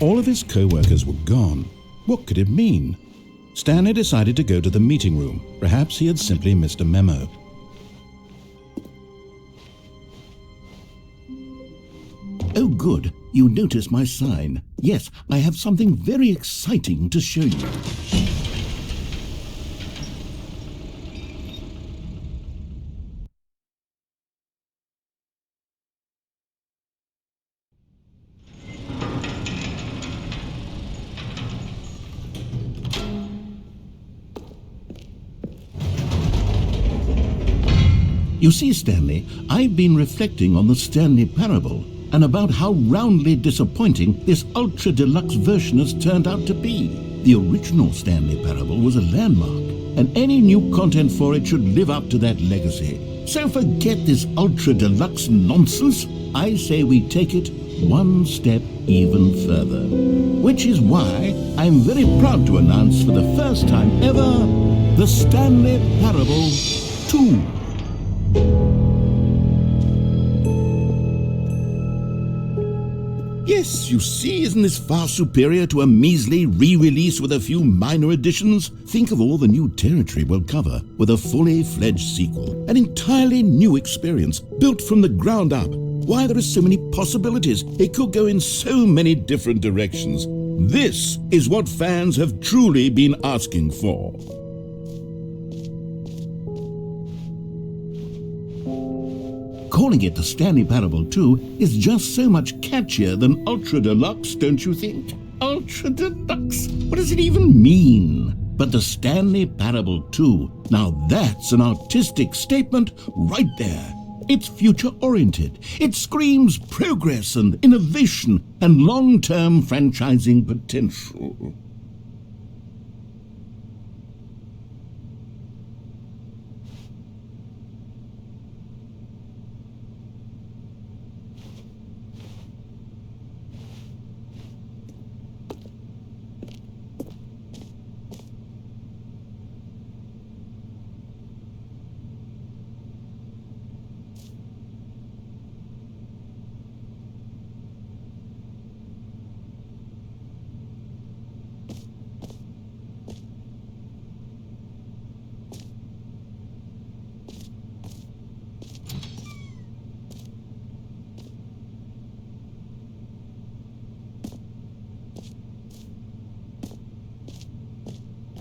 All of his co-workers were gone. What could it mean? Stanley decided to go to the meeting room. Perhaps he had simply missed a memo. Oh, good. You notice my sign. Yes, I have something very exciting to show you. You see, Stanley, I've been reflecting on the Stanley parable and about how roundly disappointing this ultra-deluxe version has turned out to be. The original Stanley parable was a landmark, and any new content for it should live up to that legacy. So forget this ultra-deluxe nonsense. I say we take it one step even further. Which is why I'm very proud to announce for the first time ever, the Stanley Parable 2. Yes, you see, isn't this far superior to a measly re-release with a few minor additions? Think of all the new territory we'll cover with a fully fledged sequel. An entirely new experience, built from the ground up. Why, there are so many possibilities. It could go in so many different directions. This is what fans have truly been asking for. Calling it the Stanley Parable 2 is just so much catchier than Ultra Deluxe, don't you think? Ultra Deluxe? What does it even mean? But the Stanley Parable 2, now that's an artistic statement right there. It's future-oriented. It screams progress and innovation and long-term franchising potential.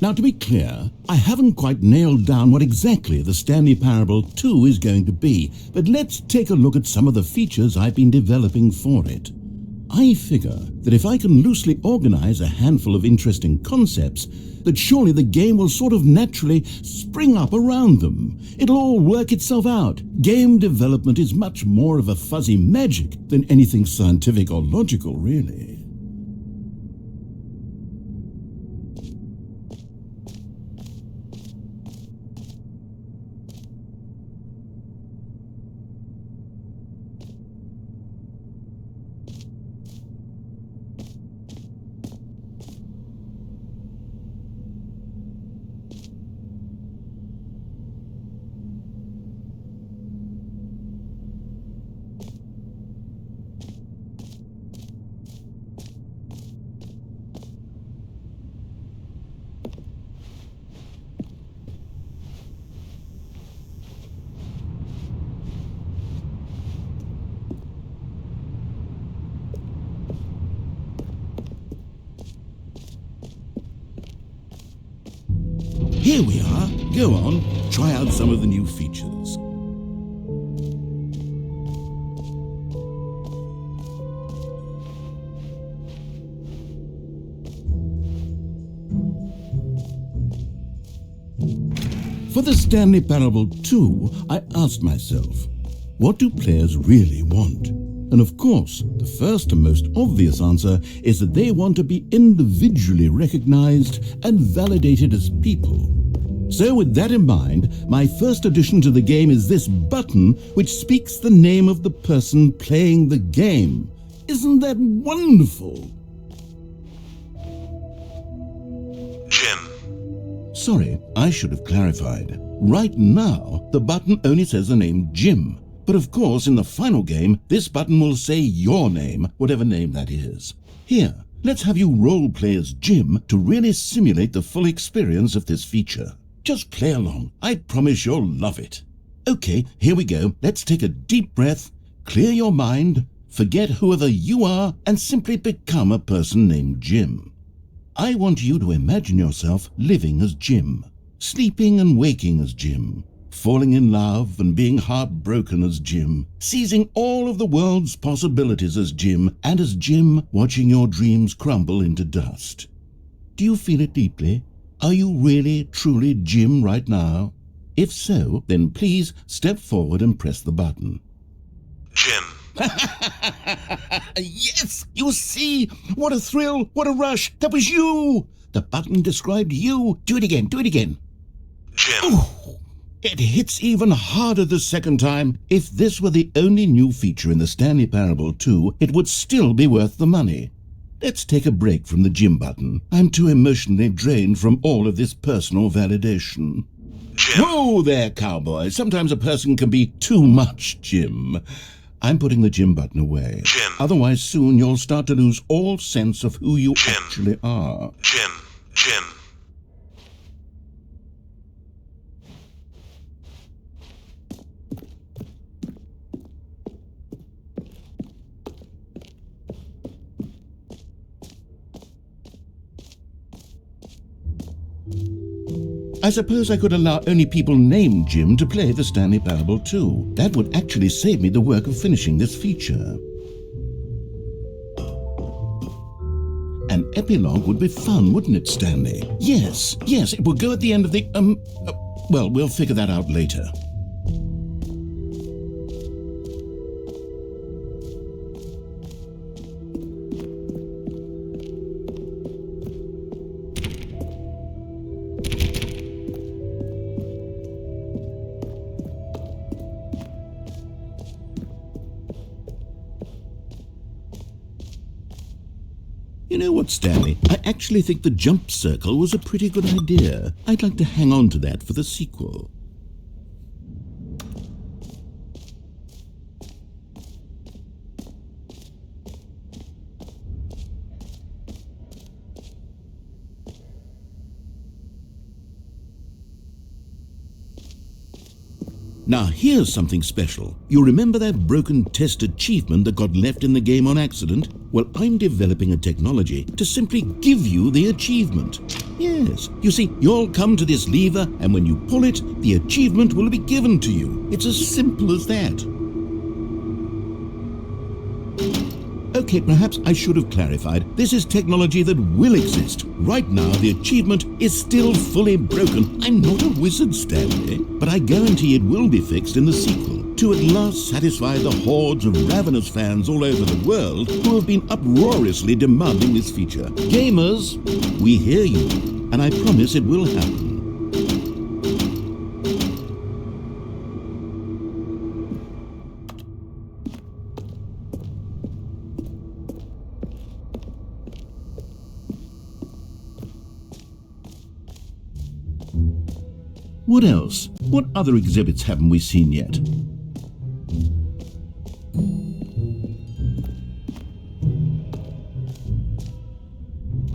Now, to be clear, I haven't quite nailed down what exactly the Stanley Parable 2 is going to be, but let's take a look at some of the features I've been developing for it. I figure that if I can loosely organize a handful of interesting concepts, that surely the game will sort of naturally spring up around them. It'll all work itself out. Game development is much more of a fuzzy magic than anything scientific or logical, really. Here we are. Go on, try out some of the new features. For the Stanley Parable 2, I asked myself, what do players really want? And of course, the first and most obvious answer is that they want to be individually recognized and validated as people. So with that in mind, my first addition to the game is this button which speaks the name of the person playing the game. Isn't that wonderful? Jim. Sorry, I should have clarified. Right now, the button only says the name Jim. But of course, in the final game, this button will say your name, whatever name that is. Here, let's have you role-play as Jim to really simulate the full experience of this feature. Just play along. I promise you'll love it. Okay, here we go. Let's take a deep breath, clear your mind, forget whoever you are, and simply become a person named Jim. I want you to imagine yourself living as Jim, sleeping and waking as Jim, falling in love and being heartbroken as Jim, seizing all of the world's possibilities as Jim, and as Jim watching your dreams crumble into dust. Do you feel it deeply? Are you really, truly Jim right now? If so, then please step forward and press the button. Jim. Yes! You see? What a thrill! What a rush! That was you! The button described you. Do it again. Do it again. Jim. Oh, it hits even harder the second time. If this were the only new feature in the Stanley Parable 2, it would still be worth the money. Let's take a break from the Jim button. I'm too emotionally drained from all of this personal validation. Jim. Whoa there, cowboy. Sometimes a person can be too much Jim. I'm putting the Jim button away. Jim. Otherwise, soon you'll start to lose all sense of who you Jim. actually are. Jim. Jim. I suppose I could allow only people named Jim to play the Stanley Parable 2. That would actually save me the work of finishing this feature. An epilogue would be fun, wouldn't it, Stanley? Yes, it would go at the end of the, well, we'll figure that out later. You know what, Stanley? I actually think the jump circle was a pretty good idea. I'd like to hang on to that for the sequel. Now here's something special. You remember that broken test achievement that got left in the game on accident? Well, I'm developing a technology to simply give you the achievement. Yes, you see, you'll come to this lever, and when you pull it, the achievement will be given to you. It's as simple as that. Okay, perhaps I should have clarified. This is technology that will exist. Right now, the achievement is still fully broken. I'm not a wizard, Stanley, but I guarantee it will be fixed in the sequel to at last satisfy the hordes of ravenous fans all over the world who have been uproariously demanding this feature. Gamers, we hear you, and I promise it will happen. What else? What other exhibits haven't we seen yet?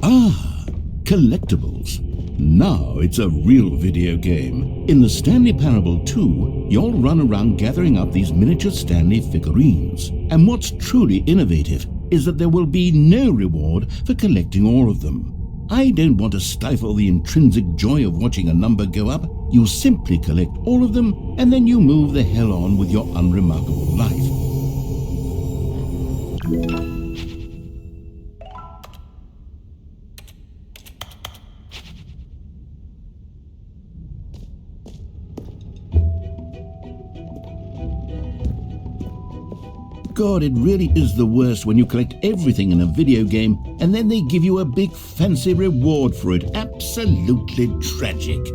Ah, collectibles. Now it's a real video game. In the Stanley Parable 2, you'll run around gathering up these miniature Stanley figurines. And what's truly innovative is that there will be no reward for collecting all of them. I don't want to stifle the intrinsic joy of watching a number go up. You simply collect all of them, and then you move the hell on with your unremarkable life. God, it really is the worst when you collect everything in a video game and then they give you a big fancy reward for it. Absolutely tragic.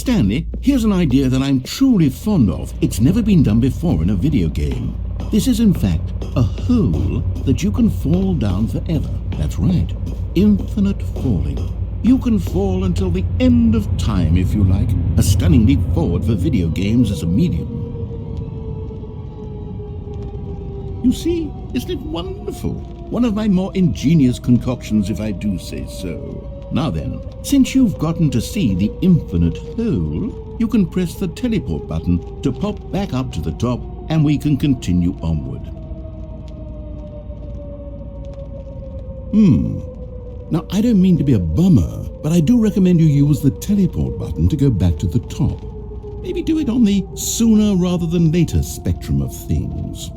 Stanley, here's an idea that I'm truly fond of. It's never been done before in a video game. This is in fact a hole that you can fall down forever. That's right, infinite falling. You can fall until the end of time if you like. A stunning leap forward for video games as a medium. You see, isn't it wonderful? One of my more ingenious concoctions, if I do say so. Now then, since you've gotten to see the infinite hole, you can press the teleport button to pop back up to the top, and we can continue onward. Now, I don't mean to be a bummer, but I do recommend you use the teleport button to go back to the top. Maybe do it on the sooner rather than later spectrum of things.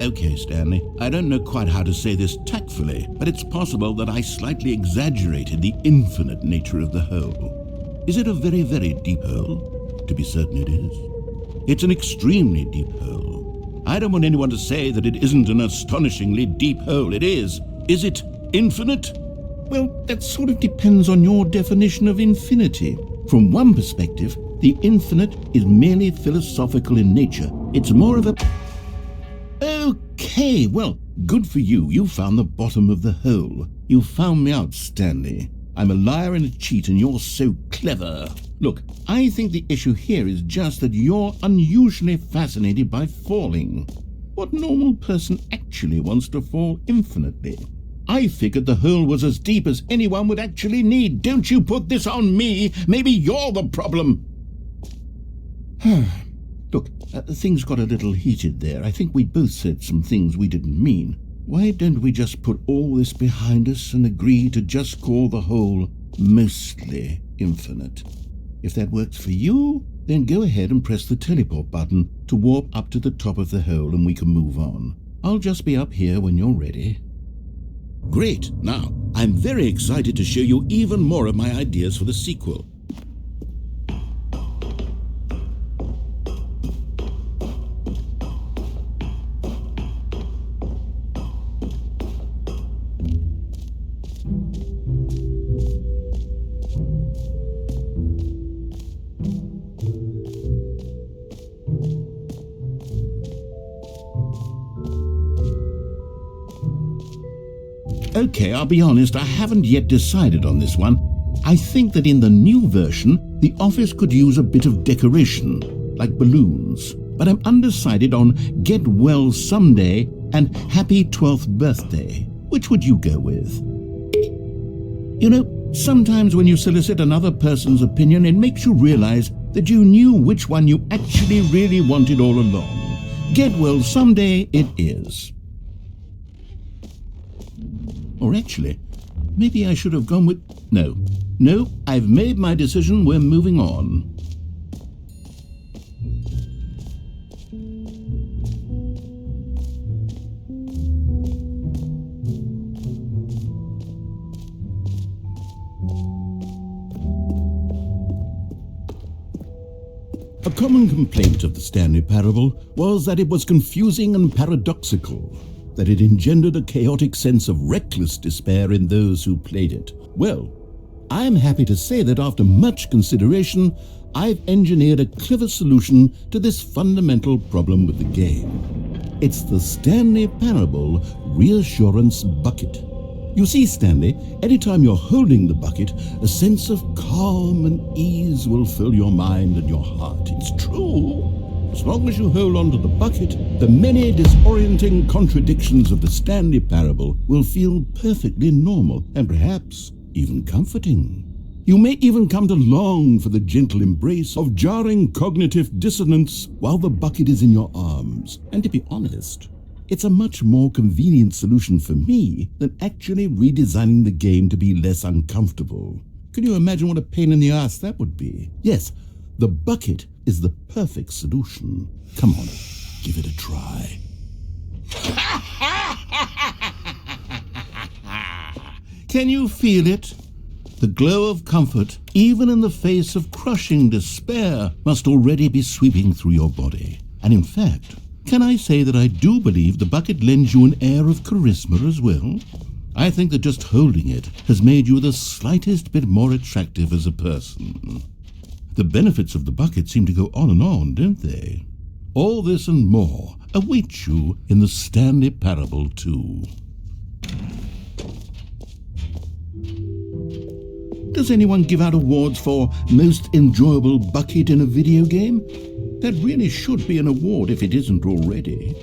Okay, Stanley, I don't know quite how to say this tactfully, but it's possible that I slightly exaggerated the infinite nature of the hole. Is it a very, very deep hole? To be certain it is. It's an extremely deep hole. I don't want anyone to say that it isn't an astonishingly deep hole. It is. Is it infinite? Well, that sort of depends on your definition of infinity. From one perspective, the infinite is merely philosophical in nature. It's more of a... Okay, well, good for you. You found the bottom of the hole. You found me out, Stanley. I'm a liar and a cheat, and you're so clever. Look, I think the issue here is just that you're unusually fascinated by falling. What normal person actually wants to fall infinitely? I figured the hole was as deep as anyone would actually need. Don't you put this on me. Maybe you're the problem. Look, things got a little heated there. I think we both said some things we didn't mean. Why don't we just put all this behind us and agree to just call the hole mostly infinite? If that works for you, then go ahead and press the teleport button to warp up to the top of the hole and we can move on. I'll just be up here when you're ready. Great! Now, I'm very excited to show you even more of my ideas for the sequel. Okay, I'll be honest, I haven't yet decided on this one. I think that in the new version, the office could use a bit of decoration, like balloons. But I'm undecided on Get Well Someday and Happy 12th Birthday. Which would you go with? You know, sometimes when you solicit another person's opinion, it makes you realize that you knew which one you actually really wanted all along. Get Well Someday it is. Or actually, maybe I should have gone with... No, I've made my decision. We're moving on. A common complaint of the Stanley Parable was that it was confusing and paradoxical, that it engendered a chaotic sense of reckless despair in those who played it. Well, I'm happy to say that after much consideration, I've engineered a clever solution to this fundamental problem with the game. It's the Stanley Parable Reassurance Bucket. You see, Stanley, anytime you're holding the bucket, a sense of calm and ease will fill your mind and your heart. It's true. As long as you hold on to the bucket, the many disorienting contradictions of the Stanley Parable will feel perfectly normal and perhaps even comforting. You may even come to long for the gentle embrace of jarring cognitive dissonance while the bucket is in your arms. And to be honest, it's a much more convenient solution for me than actually redesigning the game to be less uncomfortable. Can you imagine what a pain in the ass that would be? Yes, the bucket is the perfect solution. Come on, give it a try. Can you feel it? The glow of comfort, even in the face of crushing despair, must already be sweeping through your body. And in fact, can I say that I do believe the bucket lends you an air of charisma as well? I think that just holding it has made you the slightest bit more attractive as a person. The benefits of the bucket seem to go on and on, don't they? All this and more await you in the Stanley Parable 2. Does anyone give out awards for most enjoyable bucket in a video game? That really should be an award if it isn't already.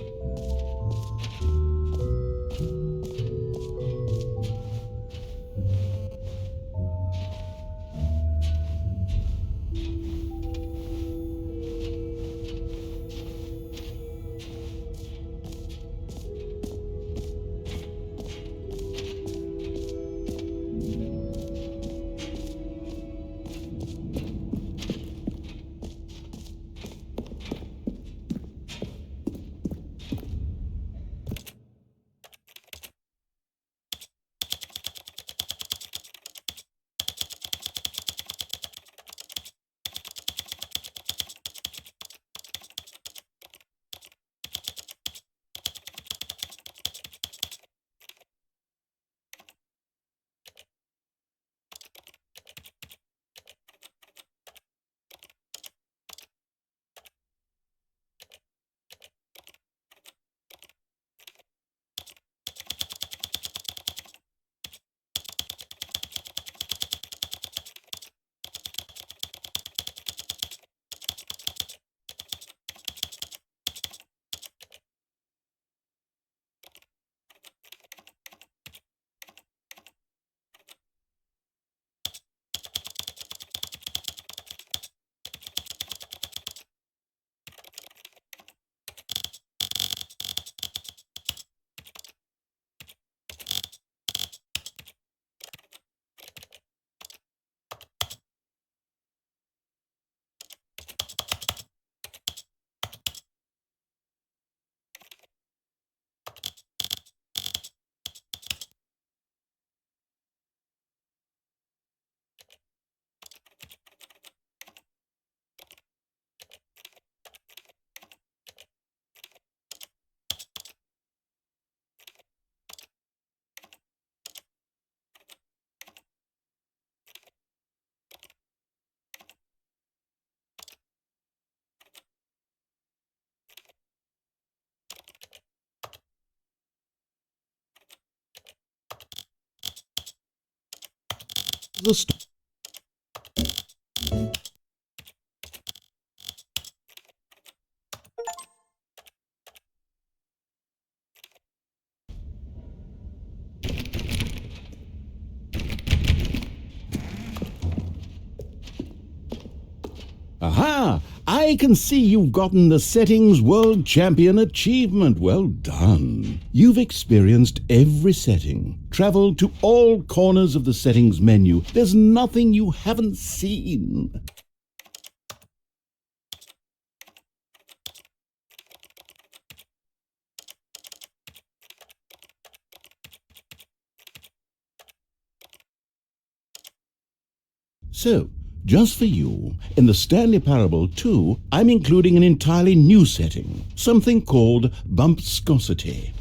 Aha! I can see you've gotten the Settings World Champion achievement. Well done. You've experienced every setting, traveled to all corners of the settings menu. There's nothing you haven't seen. So, just for you, in the Stanley Parable 2, I'm including an entirely new setting, something called bumpscosity.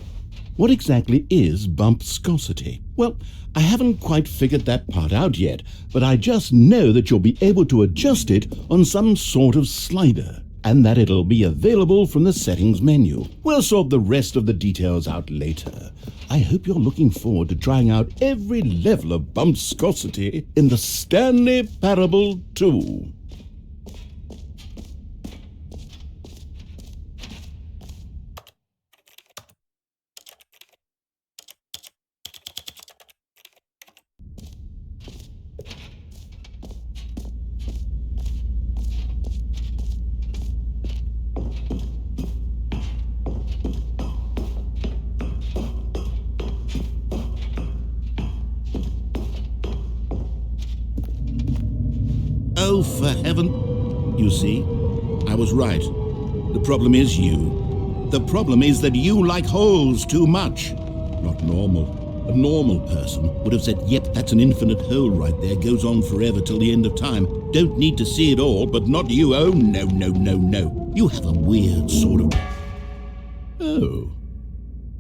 What exactly is bumpscosity? Well, I haven't quite figured that part out yet, but I just know that you'll be able to adjust it on some sort of slider, and that it'll be available from the settings menu. We'll sort the rest of the details out later. I hope you're looking forward to trying out every level of bumpscosity in the Stanley Parable 2. Oh, for heaven... You see, I was right. The problem is you. The problem is that you like holes too much. Not normal. A normal person would have said, yep, that's an infinite hole right there, goes on forever till the end of time. Don't need to see it all, but not you. Oh, no, no, no, no. You have a weird sort of... Oh,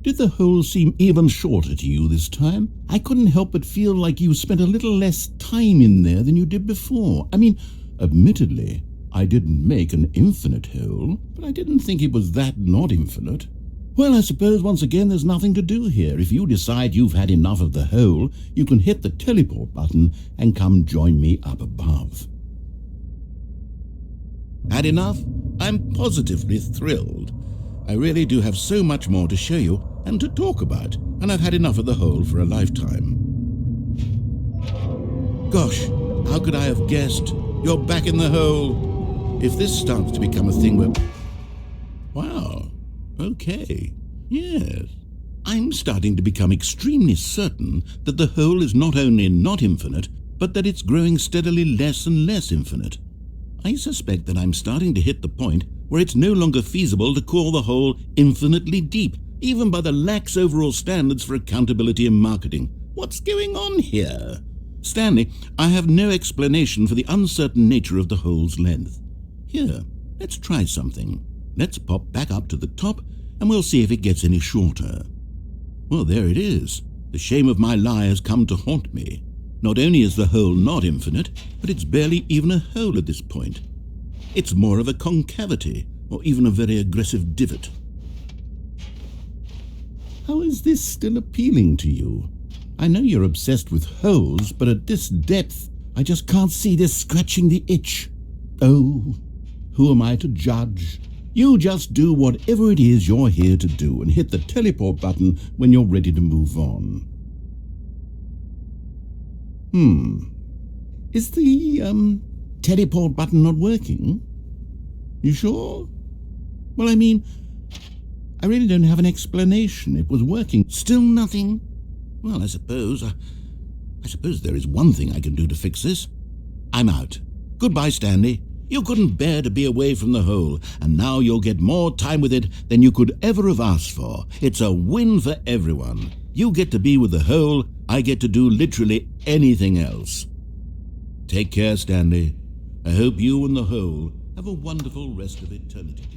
Did the hole seem even shorter to you this time? I couldn't help but feel like you spent a little less time in there than you did before. I mean, admittedly, I didn't make an infinite hole, but I didn't think it was that not infinite. Well, I suppose once again there's nothing to do here. If you decide you've had enough of the hole, you can hit the teleport button and come join me up above. Had enough? I'm positively thrilled. I really do have so much more to show you and to talk about, and I've had enough of the hole for a lifetime. Gosh, how could I have guessed? You're back in the hole. If this starts to become a thing where... Wow, okay, yes. I'm starting to become extremely certain that the hole is not only not infinite, but that it's growing steadily less and less infinite. I suspect that I'm starting to hit the point where it's no longer feasible to call the hole infinitely deep, even by the lax overall standards for accountability and marketing. What's going on here? Stanley, I have no explanation for the uncertain nature of the hole's length. Here, let's try something. Let's pop back up to the top, and we'll see if it gets any shorter. Well, there it is. The shame of my lie has come to haunt me. Not only is the hole not infinite, but it's barely even a hole at this point. It's more of a concavity, or even a very aggressive divot. How is this still appealing to you? I know you're obsessed with holes, but at this depth, I just can't see this scratching the itch. Oh, who am I to judge? You just do whatever it is you're here to do and hit the teleport button when you're ready to move on. Is the, teleport button not working? You sure? Well, I mean, I really don't have an explanation. It was working. Still nothing? Well, I suppose there is one thing I can do to fix this. I'm out. Goodbye, Stanley. You couldn't bear to be away from the hole, and now you'll get more time with it than you could ever have asked for. It's a win for everyone. You get to be with the hole, I get to do literally anything else. Take care, Stanley. I hope you and the hole have a wonderful rest of eternity together.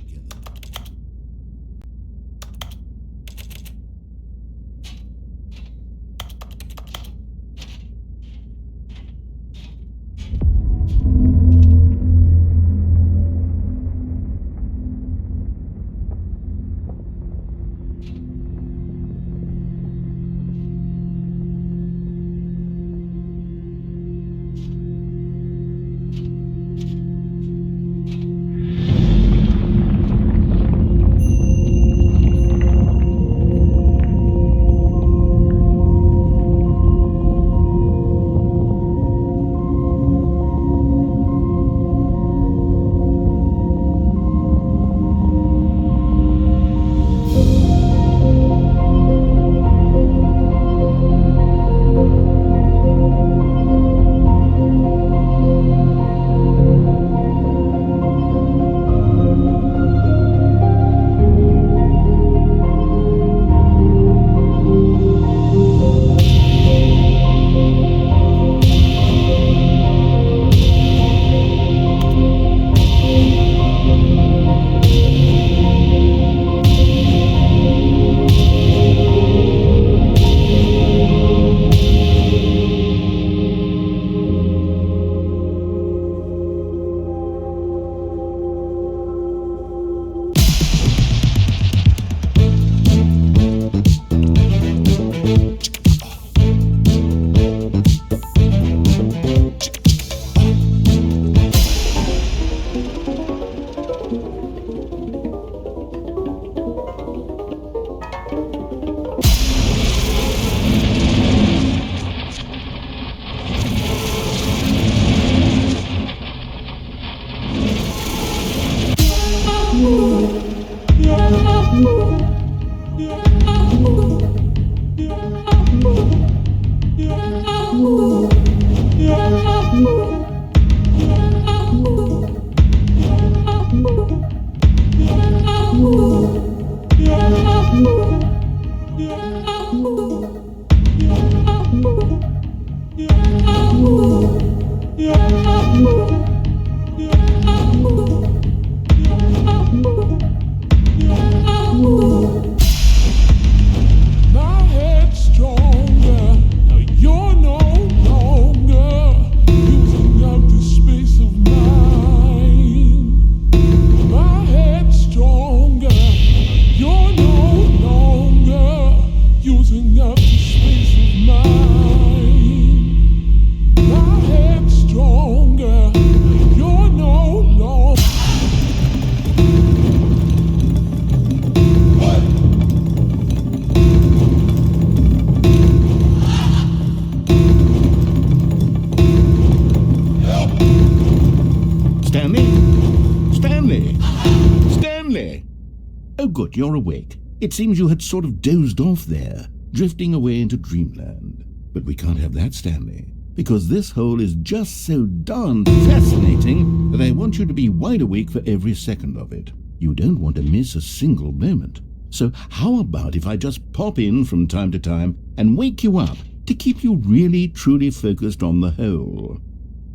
good, you're awake. It seems you had sort of dozed off there, drifting away into dreamland. But we can't have that, Stanley, because this hole is just so darn fascinating that I want you to be wide awake for every second of it. You don't want to miss a single moment. So how about if I just pop in from time to time and wake you up to keep you really truly focused on the hole?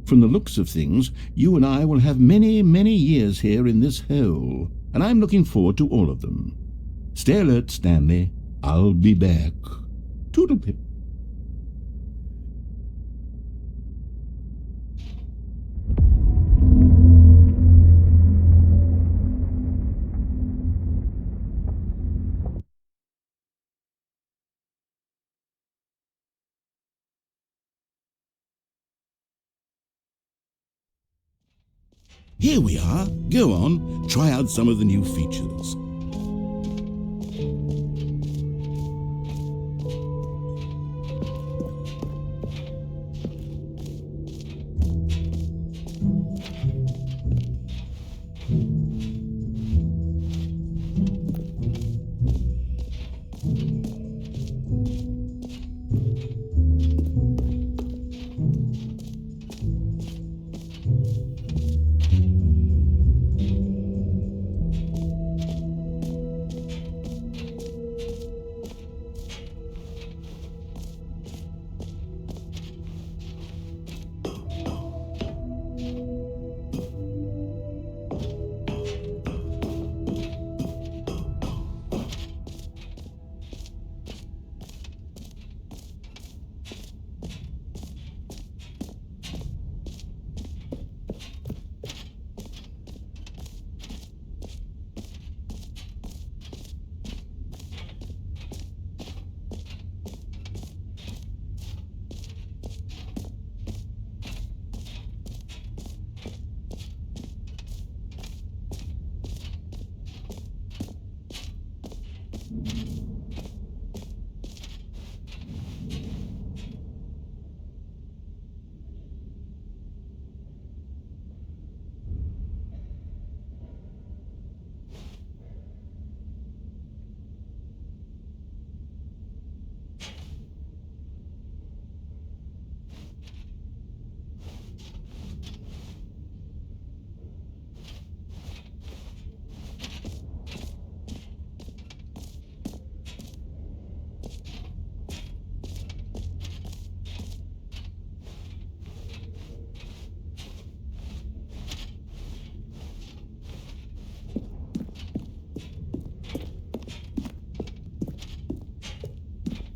From the looks of things, you and I will have many, many years here in this hole, and I'm looking forward to all of them. Stay alert, Stanley. I'll be back. Toodle-pip. Here we are. Go on, try out some of the new features.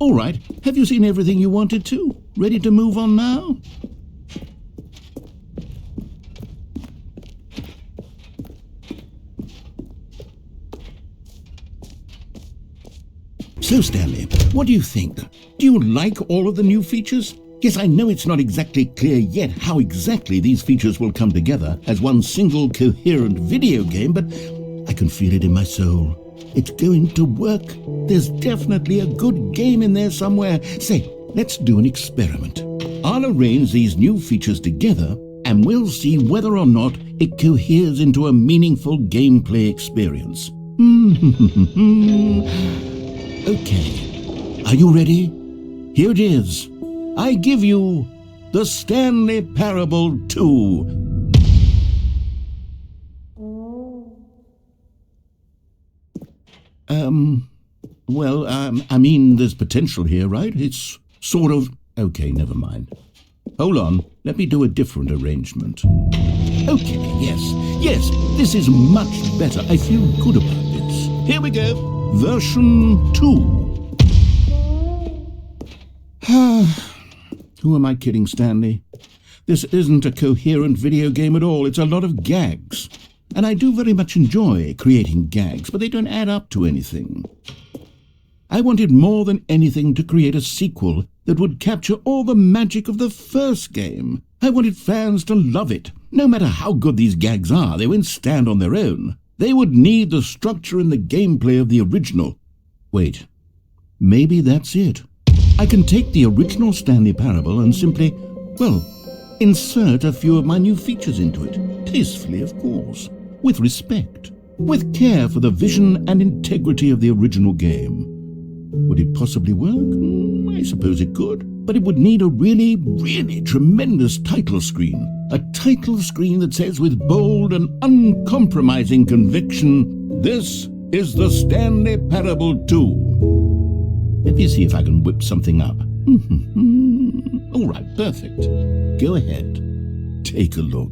All right, have you seen everything you wanted to? Ready to move on now? So, Stanley, what do you think? Do you like all of the new features? Yes, I know it's not exactly clear yet how exactly these features will come together as one single coherent video game, but I can feel it in my soul. It's going to work. There's definitely a good game in there somewhere. Say, let's do an experiment. I'll arrange these new features together and we'll see whether or not it coheres into a meaningful gameplay experience. Okay, are you ready? Here it is. I give you the Stanley Parable 2. I mean, there's potential here, right? It's sort of... Okay, never mind. Hold on, let me do a different arrangement. Okay, yes, this is much better. I feel good about this. Here we go, version 2. Who am I kidding, Stanley? This isn't a coherent video game at all. It's a lot of gags. And I do very much enjoy creating gags, but they don't add up to anything. I wanted more than anything to create a sequel that would capture all the magic of the first game. I wanted fans to love it. No matter how good these gags are, they won't stand on their own. They would need the structure and the gameplay of the original. Wait, maybe that's it. I can take the original Stanley Parable and simply, well, insert a few of my new features into it. Tastefully, of course. With respect. with care for the vision and integrity of the original game. Would it possibly work? I suppose it could, but it would need a really, really tremendous title screen. A title screen that says with bold and uncompromising conviction, "This is the Stanley Parable 2. Let me see if I can whip something up. All right, perfect. Go ahead. Take a look.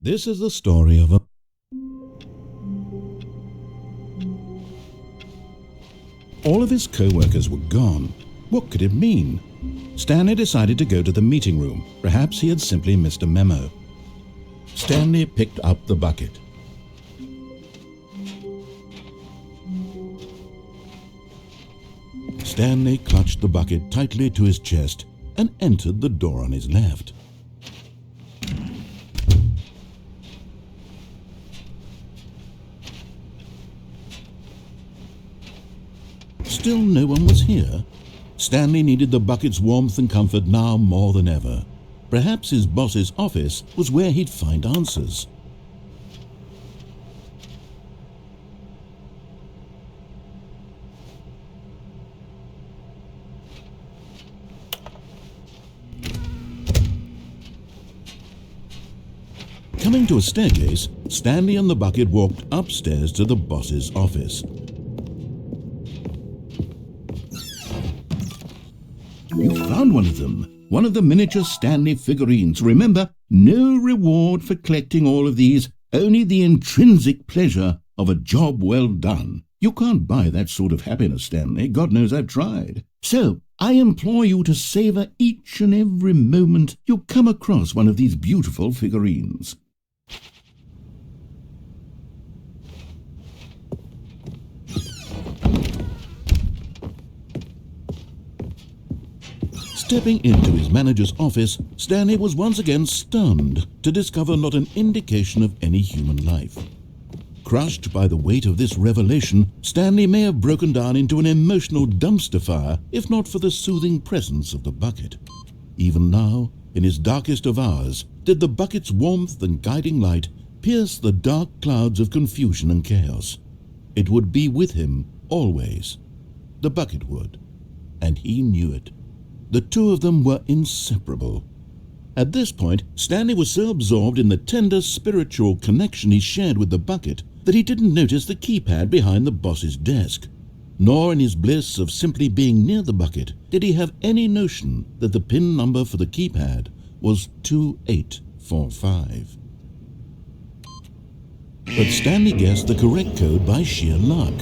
This is the story of a... All of his co-workers were gone. What could it mean? Stanley decided to go to the meeting room. Perhaps he had simply missed a memo. Stanley picked up the bucket. Stanley clutched the bucket tightly to his chest and entered the door on his left. Still no one was here. Stanley needed the bucket's warmth and comfort now more than ever. Perhaps his boss's office was where he'd find answers. Coming to a staircase, Stanley and the bucket walked upstairs to the boss's office. You found one of them. One of the miniature Stanley figurines. Remember, no reward for collecting all of these, only the intrinsic pleasure of a job well done. You can't buy that sort of happiness, Stanley. God knows I've tried. So, I implore you to savor each and every moment you come across one of these beautiful figurines. Stepping into his manager's office, Stanley was once again stunned to discover not an indication of any human life. Crushed by the weight of this revelation, Stanley may have broken down into an emotional dumpster fire if not for the soothing presence of the bucket. Even now, in his darkest of hours, did the bucket's warmth and guiding light pierce the dark clouds of confusion and chaos. It would be with him always. The bucket would, and he knew it. The two of them were inseparable. At this point, Stanley was so absorbed in the tender spiritual connection he shared with the bucket that he didn't notice the keypad behind the boss's desk. Nor in his bliss of simply being near the bucket did he have any notion that the PIN number for the keypad was 2845. But Stanley guessed the correct code by sheer luck.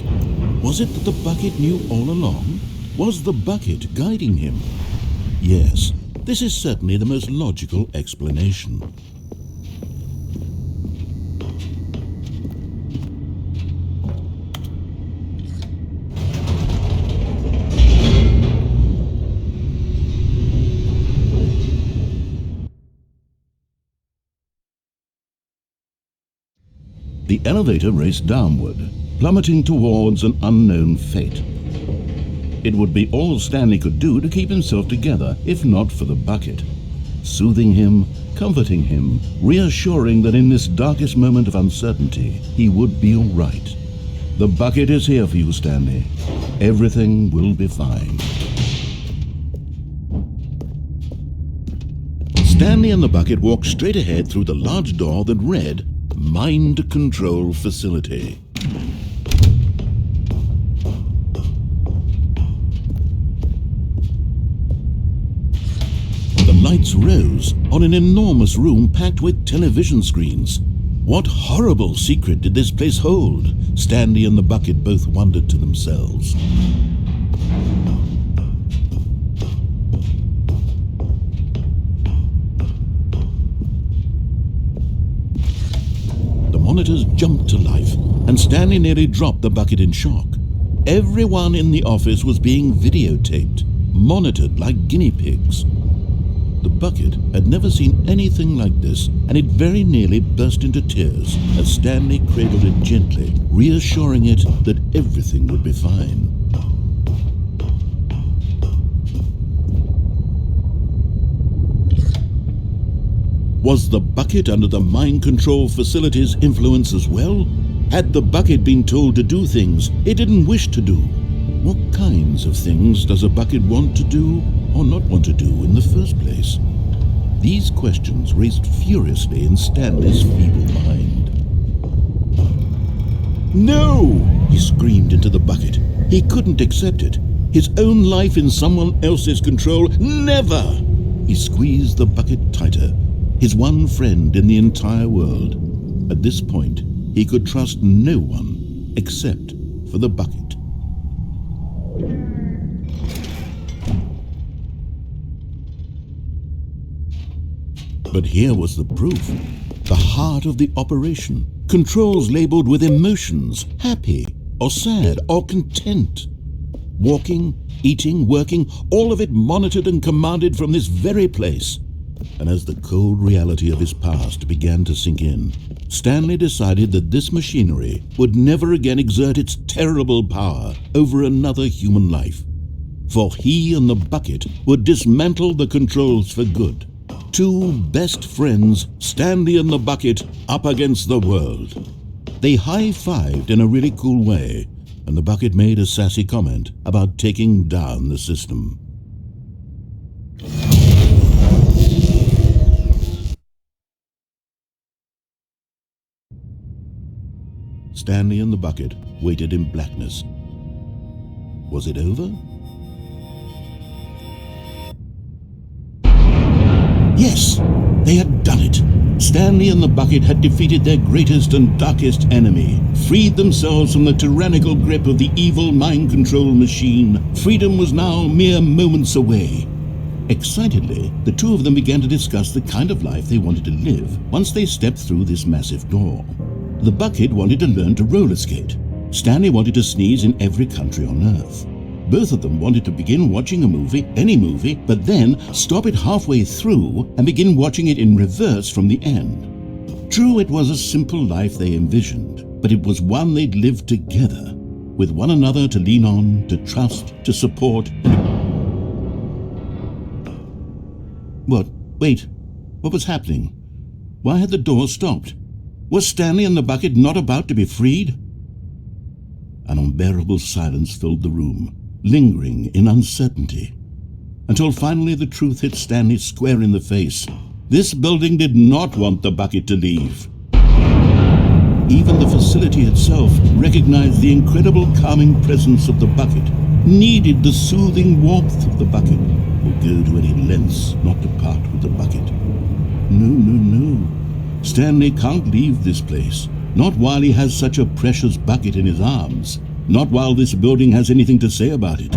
Was it that the bucket knew all along? Was the bucket guiding him? Yes, this is certainly the most logical explanation. The elevator raced downward, plummeting towards an unknown fate. It would be all Stanley could do to keep himself together, if not for the bucket. Soothing him, comforting him, reassuring that in this darkest moment of uncertainty, he would be all right. The bucket is here for you, Stanley. Everything will be fine. Stanley and the bucket walked straight ahead through the large door that read, Mind Control Facility. The lights rose on an enormous room packed with television screens. What horrible secret did this place hold? Stanley and the bucket both wondered to themselves. The monitors jumped to life, and Stanley nearly dropped the bucket in shock. Everyone in the office was being videotaped, monitored like guinea pigs. The bucket had never seen anything like this, and it very nearly burst into tears as Stanley cradled it gently, reassuring it that everything would be fine. Was the bucket under the mind control facility's influence as well? Had the bucket been told to do things it didn't wish to do? What kinds of things does a bucket want to do or not want to do in the first place? These questions raced furiously in Stanley's feeble mind. No! He screamed into the bucket. He couldn't accept it. His own life in someone else's control, never! He squeezed the bucket tighter. His one friend in the entire world. At this point, he could trust no one except for the bucket. But here was the proof. The heart of the operation. Controls labeled with emotions, happy or sad or content. Walking, eating, working, all of it monitored and commanded from this very place. And as the cold reality of his past began to sink in, Stanley decided that this machinery would never again exert its terrible power over another human life. For he and the bucket would dismantle the controls for good. Two best friends, Stanley and the bucket, up against the world. They high-fived in a really cool way, and the bucket made a sassy comment about taking down the system. Stanley and the bucket waited in blackness. Was it over? Yes, they had done it. Stanley and the bucket had defeated their greatest and darkest enemy, freed themselves from the tyrannical grip of the evil mind control machine. Freedom was now mere moments away. Excitedly, the two of them began to discuss the kind of life they wanted to live once they stepped through this massive door. The bucket wanted to learn to roller skate. Stanley wanted to sneeze in every country on Earth. Both of them wanted to begin watching a movie, any movie, but then stop it halfway through and begin watching it in reverse from the end. True, it was a simple life they envisioned, but it was one they'd lived together, with one another to lean on, to trust, to support. What? Wait. What was happening? Why had the door stopped? Was Stanley and the bucket not about to be freed? An unbearable silence filled the room, lingering in uncertainty, until finally the truth hit Stanley square in the face. This building did not want the bucket to leave. Even the facility itself recognized the incredible calming presence of the bucket, needed the soothing warmth of the bucket, would go to any lengths not to part with the bucket. No. Stanley can't leave this place, not while he has such a precious bucket in his arms. Not while this building has anything to say about it.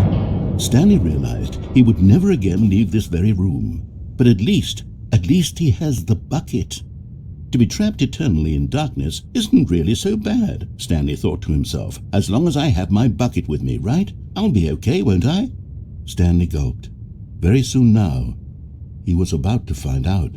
Stanley realized he would never again leave this very room. But at least he has the bucket. To be trapped eternally in darkness isn't really so bad, Stanley thought to himself. As long as I have my bucket with me, right? I'll be okay, won't I? Stanley gulped. Very soon now, he was about to find out.